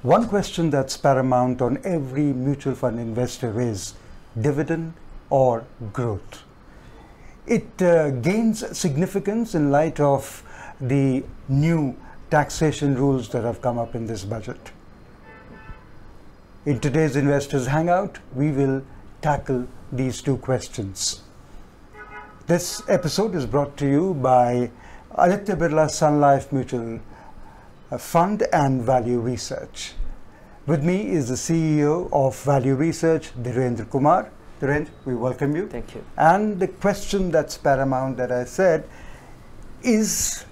One question that's paramount on every mutual fund investor is dividend or growth. It gains significance in light of the new taxation rules that have come up in this budget. In today's Investors Hangout, we will tackle these two questions. This episode is brought to you by Aditya Birla Sun Life Mutual Fund and Value Research. With me is the CEO of Value Research, Dhirendra Kumar. Dhirendra, we welcome you. Thank you. And the question that's paramount that I said is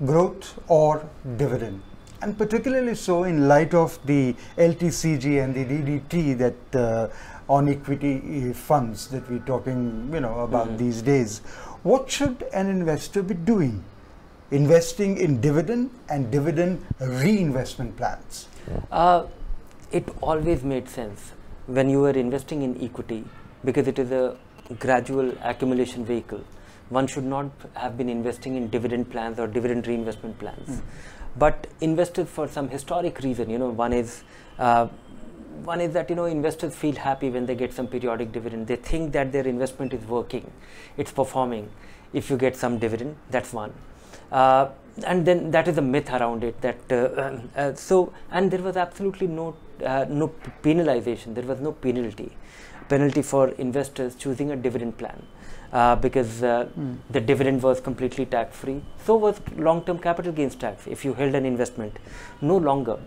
growth or dividend? And particularly so in light of the LTCG and the DDT that on equity funds that we're talking about these days. What should an investor be doing? Investing in dividend and dividend reinvestment plans? It always made sense when you were investing in equity because it is a gradual accumulation vehicle. One should not have been investing in dividend plans or dividend reinvestment plans. But investors, for some historic reason, one is that investors feel happy when they get some periodic dividend. They think that their investment is working, it's performing. If you get some dividend, that's one. And then that is a myth around it. That and there was absolutely no penalization. There was no penalty for investors choosing a dividend plan because the dividend was completely tax free. So was long-term capital gains tax. If you held an investment, no longer.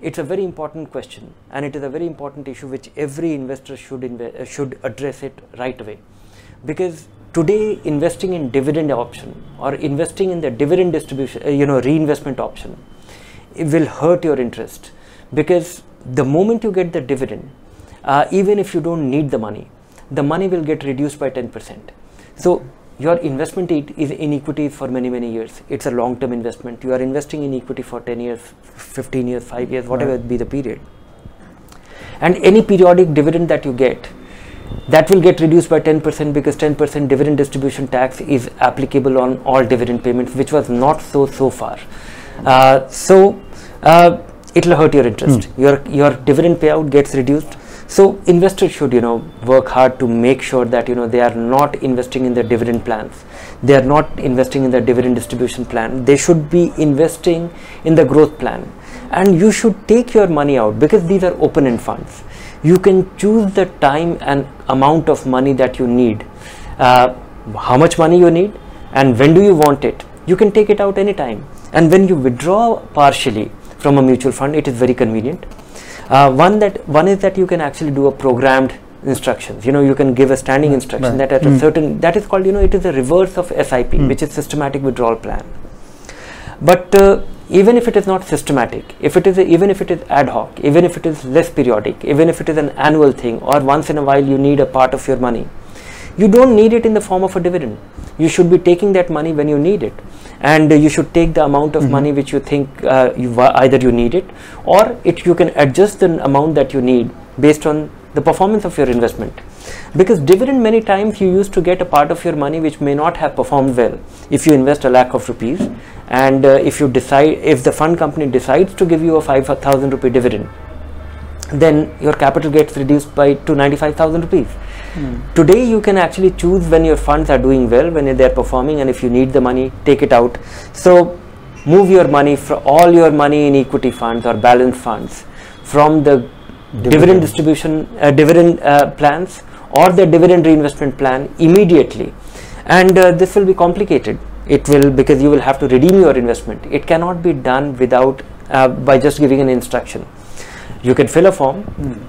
It's a very important question, and it is a very important issue which every investor should address it right away, because today investing in dividend option or investing in the dividend distribution, reinvestment option, it will hurt your interest, because the moment you get the dividend, even if you don't need the money will get reduced by 10%. So your investment is in equity for many years. It's a long-term investment. You are investing in equity for 10 years, 15 years, 5 years, whatever be the period. And any periodic dividend that you get, that will get reduced by 10% because 10% dividend distribution tax is applicable on all dividend payments, which was not so far. It will hurt your interest. Your dividend payout gets reduced. So investors should work hard to make sure that they are not investing in the dividend plans. They are not investing in the dividend distribution plan. They should be investing in the growth plan. And you should take your money out because these are open-end funds. You can choose the time and amount of money that you need, how much money you need, and when do you want it. You can take it out anytime. And when you withdraw partially from a mutual fund, it is very convenient. One is that you can actually do a programmed instructions. You can give a standing instruction that at a certain, that is called, it is a reverse of SIP, which is systematic withdrawal plan. But even if it is not systematic, even if it is ad hoc, even if it is less periodic, even if it is an annual thing, or once in a while you need a part of your money, you don't need it in the form of a dividend. You should be taking that money when you need it, and you should take the amount of money which you think either you need it, or you can adjust the amount that you need based on the performance of your investment. Because dividend, many times you used to get a part of your money which may not have performed well. If you invest a lakh of rupees, and if the fund company decides to give you a 5,000 rupee dividend, then your capital gets reduced to 95,000 rupees. Today you can actually choose when your funds are doing well, when they are performing, and if you need the money, take it out. So move your money, all your money in equity funds or balanced funds from the dividend distribution, dividend plans or the dividend reinvestment plan immediately. And this will be complicated. It will, because you will have to redeem your investment. It cannot be done without by just giving an instruction. You can fill a form,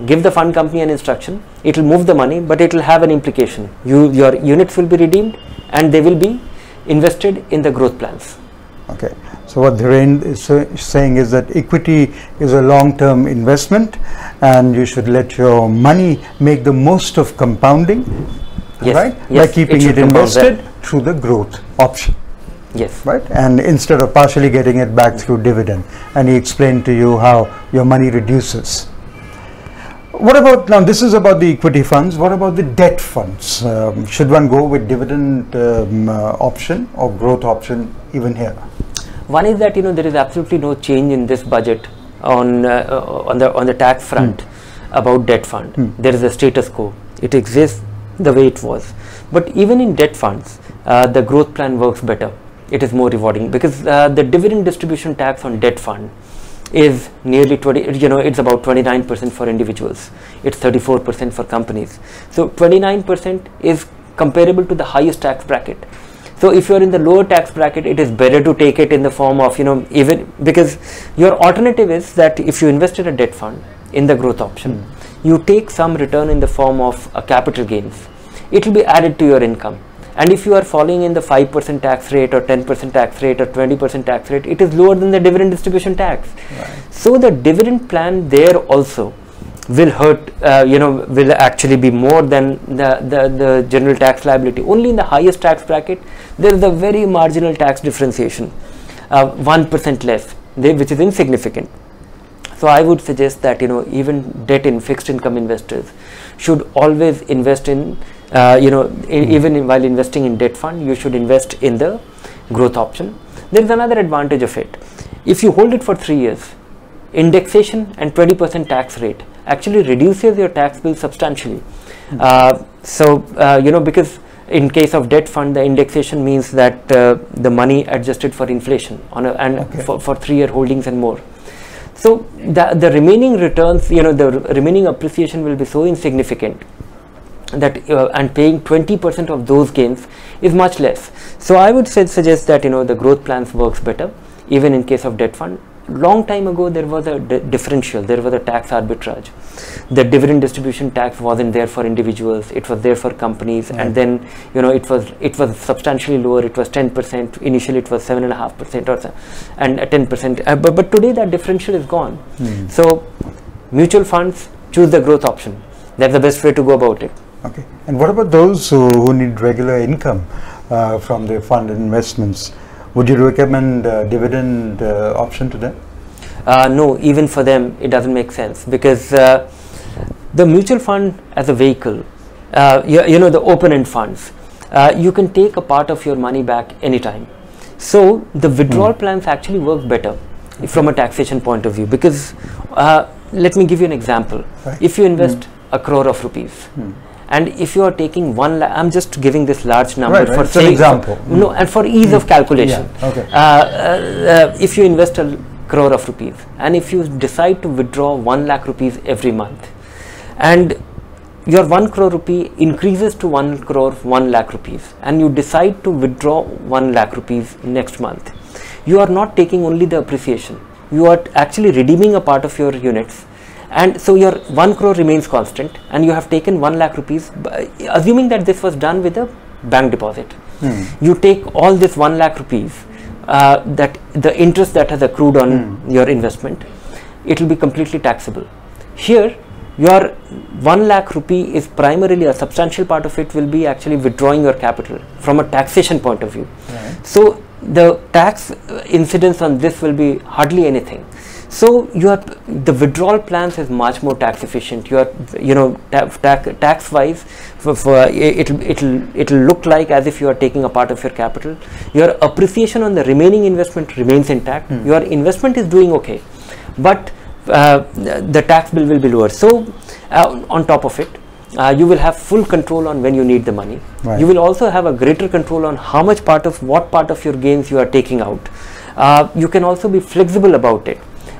give the fund company an instruction, it will move the money, but it will have an implication. Your units will be redeemed and they will be invested in the growth plans. Okay. So what Dhirendra is saying is that equity is a long-term investment and you should let your money make the most of compounding, right? By keeping it invested through the growth option. Yes. Right? And instead of partially getting it back through dividend. And he explained to you how your money reduces. What about, now this is about the equity funds, what about the debt funds? Should one go with dividend option or growth option even here? One is that there is absolutely no change in this budget on the tax front about debt fund. There is a status quo. It exists the way it was. But even in debt funds, the growth plan works better. It is more rewarding because the dividend distribution tax on debt fund is nearly 20, you know, it's about 29% for individuals. It's 34% for companies. So 29% is comparable to the highest tax bracket. So if you're in the lower tax bracket, it is better to take it in the form of, you know, even because your alternative is that if you invest in a debt fund in the growth option, you take some return in the form of capital gains. It will be added to your income. And if you are falling in the 5% tax rate or 10% tax rate or 20% tax rate, it is lower than the dividend distribution tax. Right. So the dividend plan there also will hurt, you know, will actually be more than the general tax liability. Only in the highest tax bracket, there is a very marginal tax differentiation, 1% less, which is insignificant. So I would suggest that, you know, even debt in fixed income investors should always invest in, you know, while investing in debt fund, you should invest in the growth option. There is another advantage of it. If you hold it for 3 years, indexation and 20% tax rate actually reduces your tax bill substantially. You know, because in case of debt fund, the indexation means that the money adjusted for inflation on for 3 year holdings and more. So the remaining returns, you know, the remaining appreciation will be so insignificant that and paying 20% of those gains is much less. So I would suggest that, you know, the growth plans works better even in case of debt fund. Long time ago there was a differential, there was a tax arbitrage. The dividend distribution tax wasn't there for individuals, it was there for companies, and then, you know, it was substantially lower. It was 10%, initially it was 7.5% or so, and 10%, but today that differential is gone. So mutual funds, choose the growth option. That's the best way to go about it. Okay. And what about those who need regular income from their fund investments? Would you recommend dividend option to them? No, even for them it doesn't make sense, because the mutual fund as a vehicle, you know, the open-end funds, you can take a part of your money back anytime. So the withdrawal plans actually work better from a taxation point of view, because let me give you an example. Right. If you invest a crore of rupees, and if you are taking 1 lakh, I'm just giving this large number for saying, example. No, and for ease of calculation. Yeah. Okay. If you invest a crore of rupees, and if you decide to withdraw 1 lakh rupees every month, and your 1 crore rupee increases to 1 crore 1 lakh rupees, and you decide to withdraw 1 lakh rupees next month, you are not taking only the appreciation, you are actually redeeming a part of your units. And so your 1 crore remains constant, and you have taken 1 lakh rupees, assuming that this was done with a bank deposit. You take all this 1 lakh rupees, that the interest that has accrued on your investment, it will be completely taxable. Here, your 1 lakh rupee is primarily, a substantial part of it will be actually withdrawing your capital from a taxation point of view. Right. So the tax incidence on this will be hardly anything. So the withdrawal plans is much more tax efficient. You are, you know, tax wise, it'll look like as if you are taking a part of your capital. Your appreciation on the remaining investment remains intact. Your investment is doing okay, but the tax bill will be lower. So on top of it, you will have full control on when you need the money. Right. You will also have a greater control on how much what part of your gains you are taking out. You can also be flexible about it.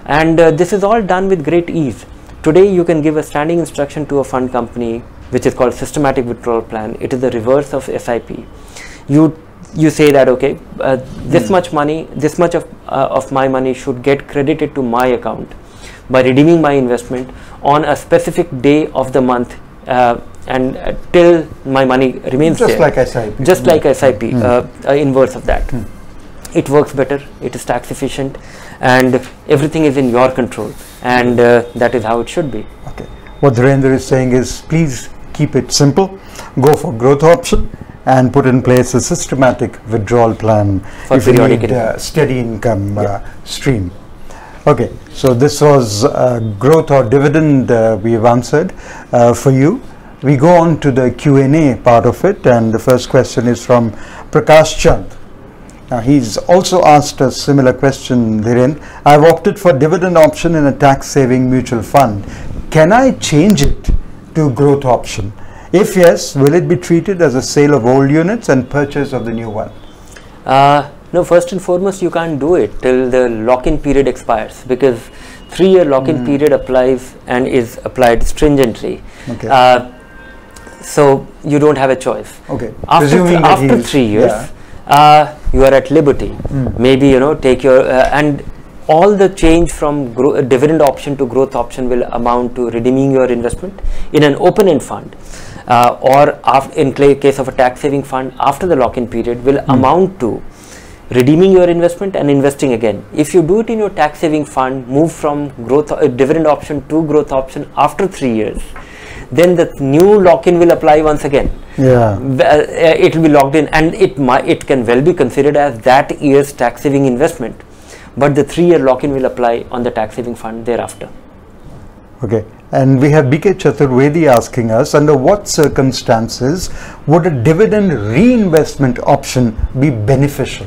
And this is all done with great ease. Today you can give a standing instruction to a fund company, which is called systematic withdrawal plan. It is the reverse of SIP. You say that, okay, this much money, this much of my money should get credited to my account by redeeming my investment on a specific day of the month, and till my money remains just there. Like SIP. Just like SIP, inverse of that. It works better, it is tax efficient, and everything is in your control, and that is how it should be. Okay. What Dhirendra is saying is, please keep it simple, go for growth option, and put in place a systematic withdrawal plan for if you need steady income stream. Okay, so this was growth or dividend we have answered for you. We go on to the Q&A part of it, and the first question is from Prakash Chand. Now he's also asked a similar question, Dhiren. I've opted for dividend option in a tax saving mutual fund. Can I change it to growth option? If yes, will it be treated as a sale of old units and purchase of the new one? No, first and foremost, you can't do it till the lock-in period expires, because 3-year lock-in period applies and is applied stringently. Okay. So you don't have a choice. Okay. After 3 years, you are at liberty. Maybe, you know, take your and all the change from dividend option to growth option will amount to redeeming your investment in an open-end fund, or in case of a tax saving fund after the lock-in period will amount to redeeming your investment and investing again. If you do it in your tax saving fund, move from dividend option to growth option after 3 years, then the new lock-in will apply once again. Yeah. It will be locked in, and it can well be considered as that year's tax saving investment, but the 3-year lock-in will apply on the tax saving fund thereafter. Okay. And we have BK Chaturvedi asking us, under what circumstances would a dividend reinvestment option be beneficial?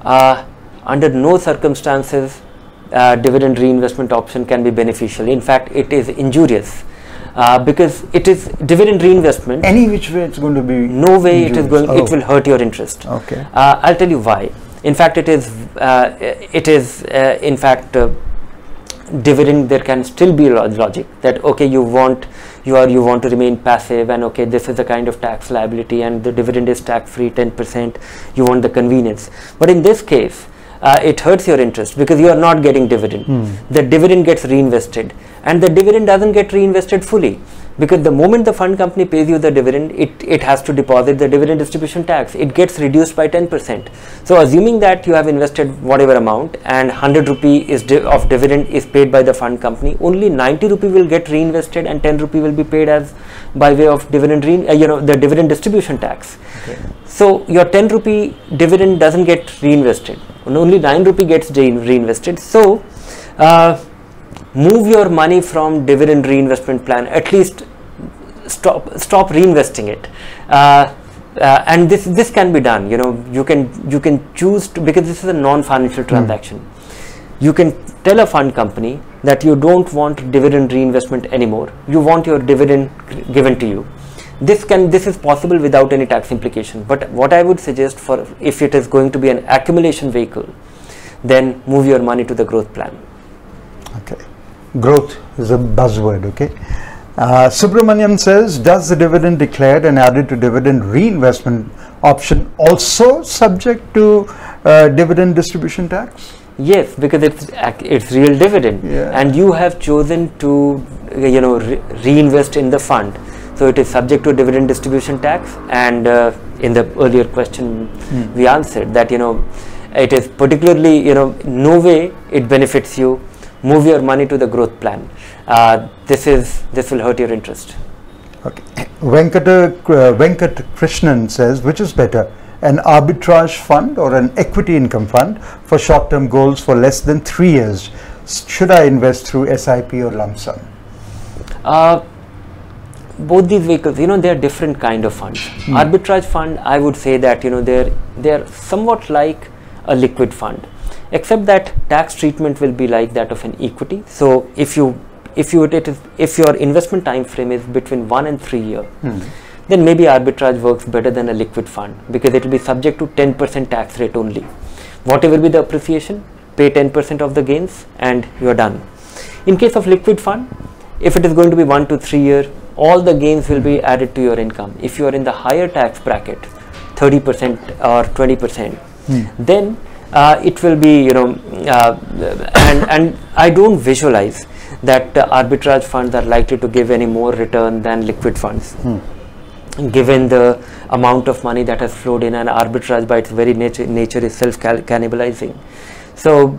Under no circumstances dividend reinvestment option can be beneficial. In fact, it is injurious. Because it is dividend reinvestment. Any which way it's going to be? No way it is going. It will hurt your interest. Okay. I'll tell you why. In fact, it is. In fact, dividend. There can still be logic that okay, you want to remain passive, and okay, this is the kind of tax liability, and the dividend is tax free 10%. You want the convenience, but in this case, it hurts your interest because you are not getting dividend. The dividend gets reinvested, and the dividend doesn't get reinvested fully, because the moment the fund company pays you the dividend, it has to deposit the dividend distribution tax. It gets reduced by 10%. So assuming that you have invested whatever amount and 100 rupee of dividend is paid by the fund company, only 90 rupee will get reinvested and 10 rupee will be paid as by way of dividend the dividend distribution tax. Okay. So your 10 rupee dividend doesn't get reinvested, and only 9 rupee gets reinvested. So move your money from dividend reinvestment plan. At least stop reinvesting it, and this can be done. You know, you can choose to, because this is a non-financial transaction. You can tell a fund company that you don't want dividend reinvestment anymore. You want your dividend given to you. This is possible without any tax implication. But what I would suggest, for if it is going to be an accumulation vehicle, then move your money to the growth plan. Okay. Growth is a buzzword. Okay. Subramaniam says, does the dividend declared and added to dividend reinvestment option also subject to dividend distribution tax? Yes, because it's real dividend, and you have chosen to reinvest in the fund, so it is subject to dividend distribution tax. And in the earlier question, we answered that it is particularly no way it benefits you. Move your money to the growth plan. This will hurt your interest. Okay. Venkat Krishnan says, which is better, an arbitrage fund or an equity income fund for short-term goals for less than 3 years? Should I invest through SIP or lump sum? Both these vehicles, they are different kind of funds. Arbitrage fund, I would say that they are somewhat like a liquid fund, except that tax treatment will be like that of an equity. So if your investment time frame is between 1 and 3 years, then maybe arbitrage works better than a liquid fund, because it will be subject to 10% tax rate only. Whatever be the appreciation, pay 10% of the gains and you are done. In case of liquid fund, if it is going to be 1 to 3 years, all the gains will be added to your income. If you are in the higher tax bracket, 30% or 20%, then it will be, and I don't visualize that arbitrage funds are likely to give any more return than liquid funds. Given the amount of money that has flowed in, and arbitrage by its very nature is self-cannibalizing. So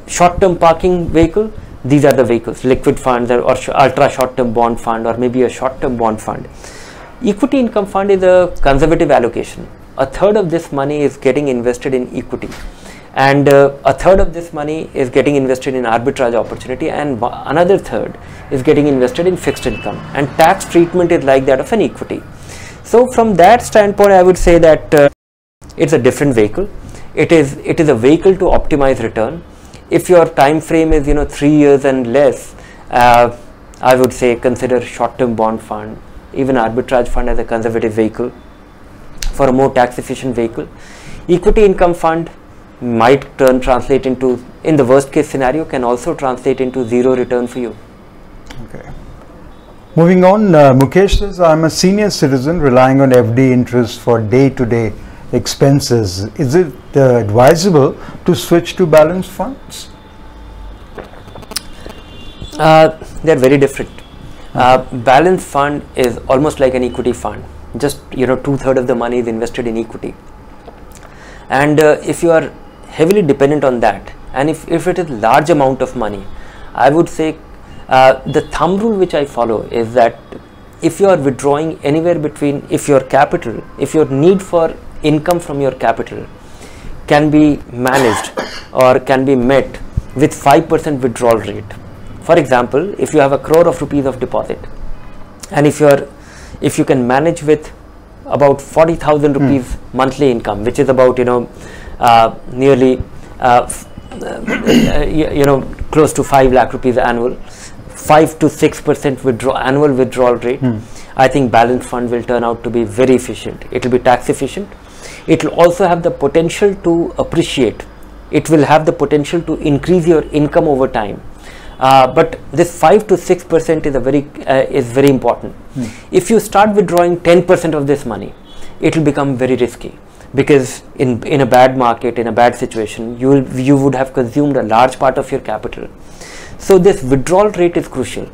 short-term parking vehicle, these are the vehicles, liquid funds or ultra short-term bond fund, or maybe a short-term bond fund. Equity income fund is a conservative allocation. A third of this money is getting invested in equity, and a third of this money is getting invested in arbitrage opportunity, and another third is getting invested in fixed income, and tax treatment is like that of an equity. So from that standpoint, I would say that it's a different vehicle. It is a vehicle to optimize return. If your time frame is 3 years and less, I would say consider short-term bond fund, even arbitrage fund as a conservative vehicle for a more tax efficient vehicle. Equity income fund might translate into, in the worst case scenario, can also translate into zero return for you. Okay. Moving on, Mukesh says, I'm a senior citizen relying on FD interest for day-to-day expenses. Is it advisable to switch to balanced funds? They're very different. Balanced fund is almost like an equity fund. Just 2/3 of the money is invested in equity. And if you are heavily dependent on that, and if it is large amount of money, I would say the thumb rule which I follow is that if you are withdrawing anywhere between, if your capital, if your need for income from your capital can be managed or can be met with 5% withdrawal rate. For example, if you have 1 crore of rupees of deposit, and if you can manage with about 40,000 rupees monthly income, which is about nearly close to 5 lakh rupees annual, 5 to 6% annual withdrawal rate, I think balanced fund will turn out to be very efficient. It will be tax efficient. It will also have the potential to appreciate. It will have the potential to increase your income over time. But this 5 to 6% is very important. If you start withdrawing 10% of this money, it will become very risky, because in a bad market, in a bad situation, you would have consumed a large part of your capital. So this withdrawal rate is crucial.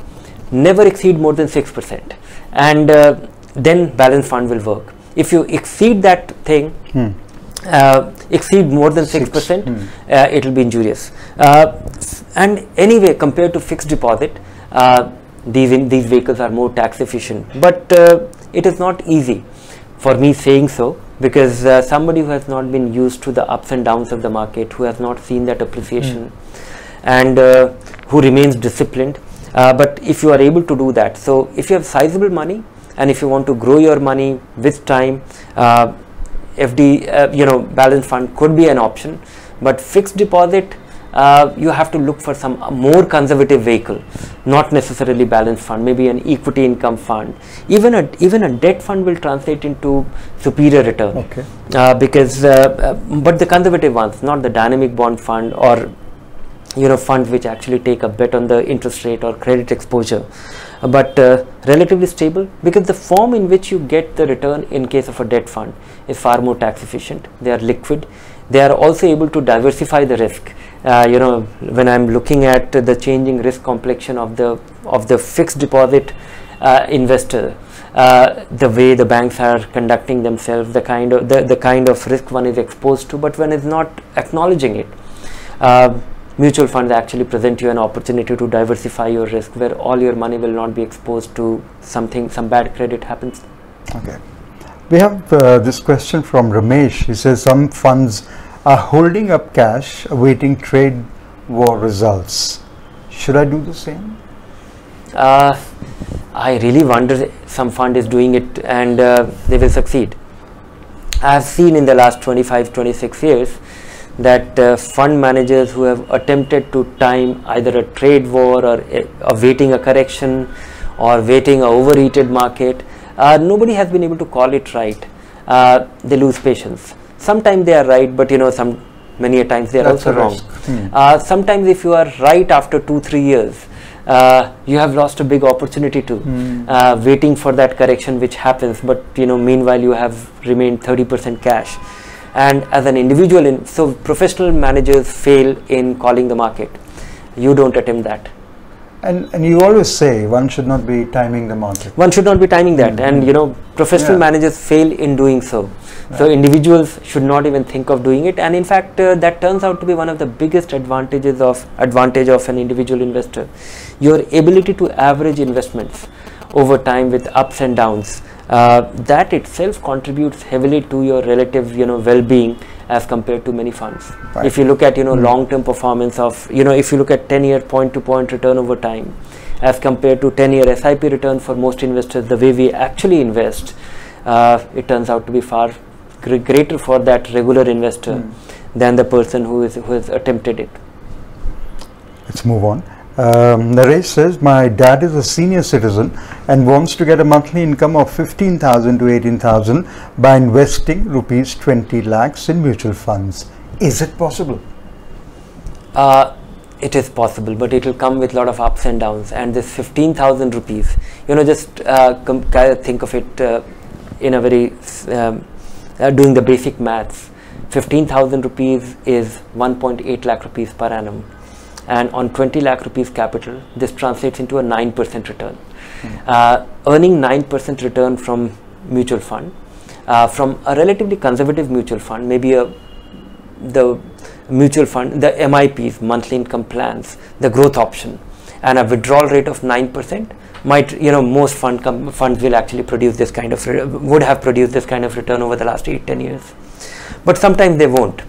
Never exceed more than 6%, and then balanced fund will work. If you exceed that thing, exceed more than 6%, it will be injurious. And anyway, compared to fixed deposit, these vehicles are more tax efficient. But it is not easy for me saying so, because somebody who has not been used to the ups and downs of the market, who has not seen that appreciation, and who remains disciplined. But if you are able to do that, so if you have sizable money and if you want to grow your money with time, FD, balanced fund could be an option. But fixed deposit, you have to look for some more conservative vehicle, not necessarily balanced fund, maybe an equity income fund. Even a debt fund will translate into superior return. Okay. Because but the conservative ones, not the dynamic bond fund or funds which actually take a bet on the interest rate or credit exposure, but relatively stable, because the form in which you get the return in case of a debt fund is far more tax efficient. They are liquid. They are also able to diversify the risk. When I'm looking at the changing risk complexion of the fixed deposit investor, the way the banks are conducting themselves, the kind of risk one is exposed to, but one is not acknowledging it. Mutual funds actually present you an opportunity to diversify your risk, where all your money will not be exposed to some bad credit happens. Okay. We have this question from Ramesh. He says some funds are holding up cash awaiting trade war results. Should I do the same? I really wonder some fund is doing it and they will succeed. I have seen in the last 25-26 years that fund managers who have attempted to time either a trade war or waiting a correction or waiting a overheated market, nobody has been able to call it right. They lose patience. Sometimes they are right, but many a times they are also wrong. Sometimes if you are right after 2-3 years, you have lost a big opportunity too, waiting for that correction which happens, but meanwhile you have remained 30% cash. And as an individual, so professional managers fail in calling the market. You don't attempt that. And you always say one should not be timing the market. One should not be timing that, and professional managers fail in doing so. Right. So individuals should not even think of doing it. And in fact, that turns out to be one of the biggest advantage of an individual investor. Your ability to average investments over time with ups and downs. That itself contributes heavily to your relative well-being as compared to many funds. Right. If you look at long-term performance of if you look at 10-year point-to-point return over time as compared to 10-year SIP return for most investors, the way we actually invest, it turns out to be far greater for that regular investor than the person who has attempted it. Let's move on. Naresh says, my dad is a senior citizen and wants to get a monthly income of 15,000 to 18,000 by investing rupees 20 lakhs in mutual funds. Is it possible? It is possible, but it will come with a lot of ups and downs. And this 15,000 rupees, just think of it in a very, doing the basic maths. 15,000 rupees is 1.8 lakh rupees per annum. And on 20 lakh rupees capital, this translates into a 9% return. Earning 9% return from mutual fund, from a relatively conservative mutual fund, maybe the mutual fund, the MIPs, monthly income plans, the growth option, and a withdrawal rate of 9% might, most funds will actually produce this kind of, would have produced this kind of return over the last 8-10 years. But sometimes they won't.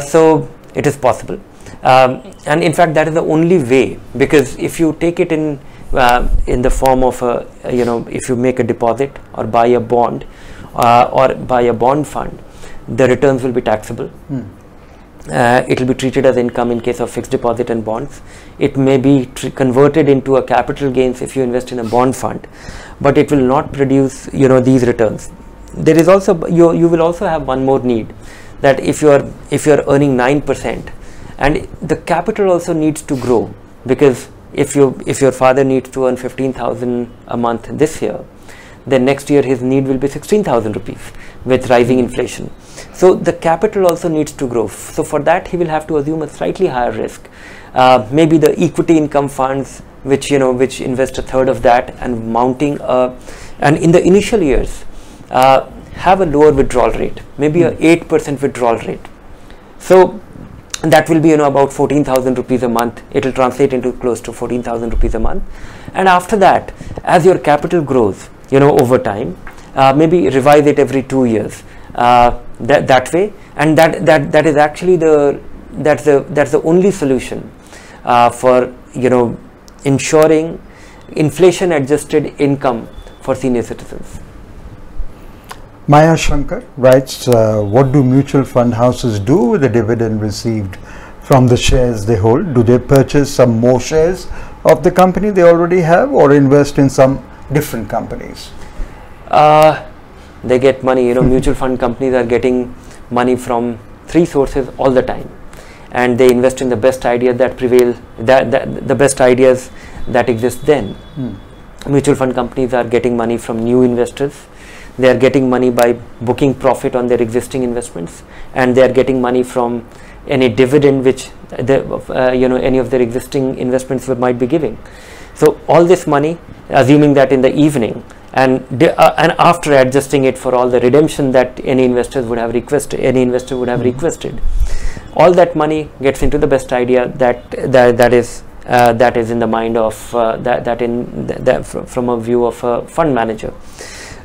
So it is possible. And in fact, that is the only way, because if you take it in the form of a, if you make a deposit or buy a bond or buy a bond fund, the returns will be taxable. It will be treated as income in case of fixed deposit and bonds. It may be converted into a capital gains if you invest in a bond fund, but it will not produce, these returns. There is also, you will also have one more need, that if you are earning 9%, and the capital also needs to grow, because if your father needs to earn 15,000 a month this year, then next year his need will be 16,000 rupees with rising inflation. So the capital also needs to grow. So for that he will have to assume a slightly higher risk. Maybe the equity income funds, which invest a third of that, and mounting and in the initial years have a lower withdrawal rate, maybe a 8% withdrawal rate. So that will be about 14,000 rupees a month. It will translate into close to 14,000 rupees a month. And after that, as your capital grows, over time, maybe revise it every 2 years. That way, and that is actually that's the only solution for ensuring inflation adjusted income for senior citizens. Maya Shankar writes, what do mutual fund houses do with the dividend received from the shares they hold? Do they purchase some more shares of the company they already have, or invest in some different companies? They get money. Mutual fund companies are getting money from 3 sources all the time, and they invest in the best ideas that prevail, the best ideas that exist then. Mutual fund companies are getting money from new investors. They are getting money by booking profit on their existing investments, and they are getting money from any dividend which any of their existing investments might be giving. So all this money, assuming that in the evening and after adjusting it for all the redemption that any investor would have requested, all that money gets into the best idea that is in the mind of from a view of a fund manager.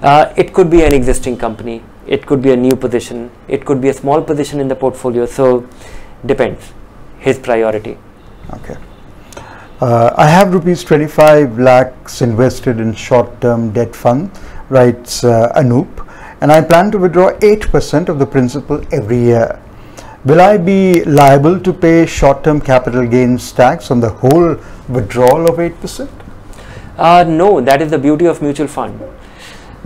It could be an existing company, it could be a new position, it could be a small position in the portfolio. So depends his priority. Okay. I have rupees 25 lakhs invested in short-term debt fund, writes Anoop, and I plan to withdraw 8% of the principal every year. Will I be liable to pay short-term capital gains tax on the whole withdrawal of 8%? No, that is the beauty of mutual fund.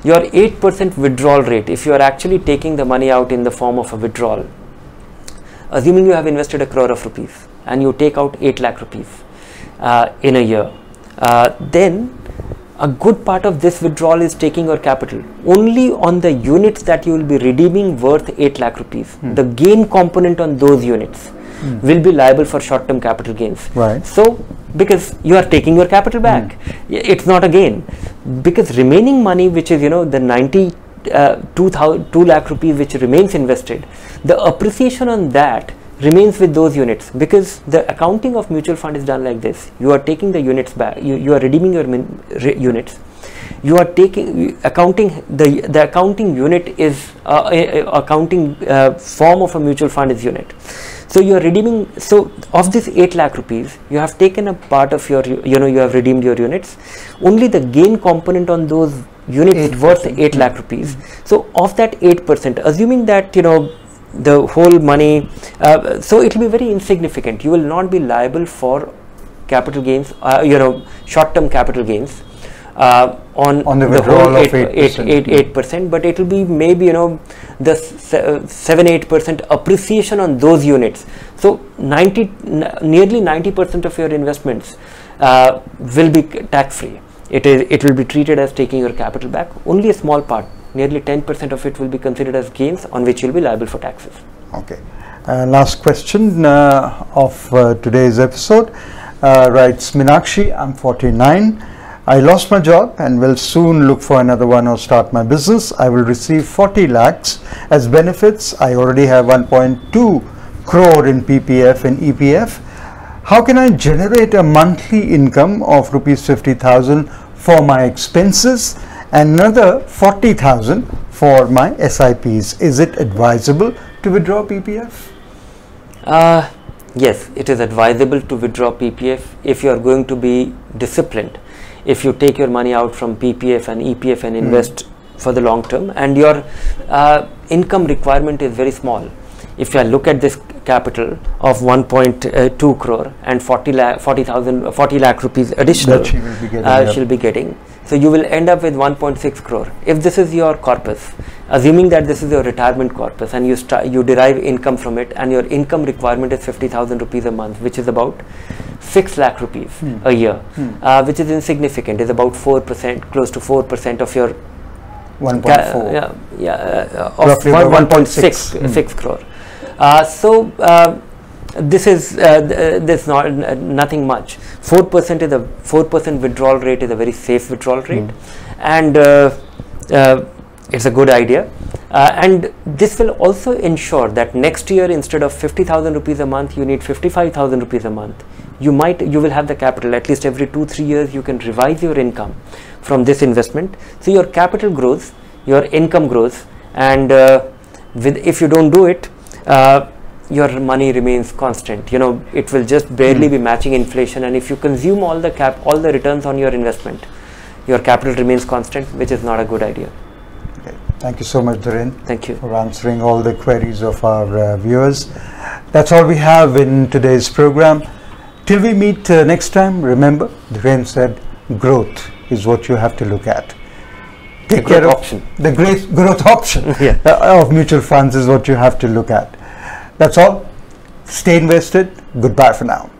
Your 8% withdrawal rate, if you are actually taking the money out in the form of a withdrawal, assuming you have invested 1 crore of rupees and you take out 8 lakh rupees in a year, then a good part of this withdrawal is taking your capital only on the units that you will be redeeming worth 8 lakh rupees. The gain component on those units will be liable for short-term capital gains. Right. So, because you are taking your capital back, it's not a gain. Because remaining money, which is the 2 lakh rupees which remains invested, the appreciation on that remains with those units, because the accounting of mutual fund is done like this. You are taking the units back, you are redeeming your units, you are taking the accounting unit is accounting form of a mutual fund is unit. So you are redeeming, so of this 8 lakh rupees, you have taken a part of your, you have redeemed your units. Only the gain component on those units worth 8 lakh rupees. So of that 8%, assuming that, the whole money, so it will be very insignificant. You will not be liable for capital gains, short-term capital gains on the whole 8%, but it will be maybe, the 7-8% appreciation on those units. So nearly 90% of your investments will be tax-free. It will be treated as taking your capital back. Only a small part, nearly 10% of it will be considered as gains on which you will be liable for taxes. Okay. Last question of today's episode. Writes Minakshi, I'm 49. I lost my job and will soon look for another one or start my business. I will receive 40 lakhs as benefits. I already have 1.2 crore in PPF and EPF. How can I generate a monthly income of rupees 50,000 for my expenses and another 40,000 for my SIPs? Is it advisable to withdraw PPF? Yes, it is advisable to withdraw PPF if you are going to be disciplined. If you take your money out from PPF and EPF and invest for the long term, and your income requirement is very small. If I look at this capital of 1.2 crore and 40 lakh rupees additional that she'll be getting, so you will end up with 1.6 crore. If this is your corpus, assuming that this is your retirement corpus, and you derive income from it, and your income requirement is 50,000 rupees a month, which is about 6 lakh rupees a year, which is insignificant. Is about 4%, close to 4% of your 1.4. Of 1.6 crore. So this is nothing much. 4% is a 4% withdrawal rate is a very safe withdrawal rate, and it's a good idea. And this will also ensure that next year, instead of 50,000 rupees a month, you need 55,000 rupees a month. You will have the capital. At least every 2-3 years, you can revise your income from this investment. So your capital grows, your income grows, and if you don't do it, your money remains constant. It will just barely be matching inflation, and if you consume all the returns on your investment, your capital remains constant, which is not a good idea. Okay. Thank you so much, Dhiren. Thank you for answering all the queries of our viewers. That's all we have in today's program. Till we meet next time, remember, Dhiren said growth is what you have to look at. Take care of the great growth option of mutual funds is what you have to look at. That's all. Stay invested. Goodbye for now.